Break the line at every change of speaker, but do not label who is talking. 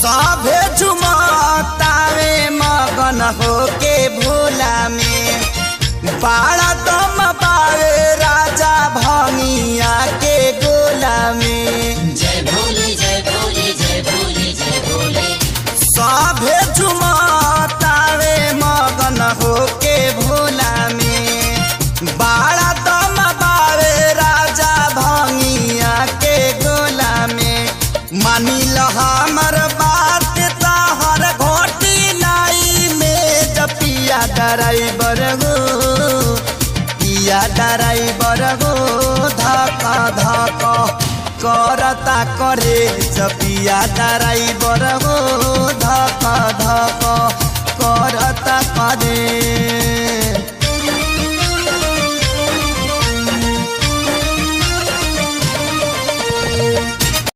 सभे झुमतावे मगन होके भोला में बाड़ा दम पावे राजा भंगिया के गोला में।
जय भोले जय भोले जय भोले जय भोले।
सभे झुमतावे मगन होके भोला में बाड़ा दम पावे राजा भंगिया के गोला में। मानी ल हमर बात तहर घोटी नाई में जपिया ड्राइवर गो पिया ड्राइवर गो धक धक करता करे जपिया ड्राइवर गो धक धक करता करे।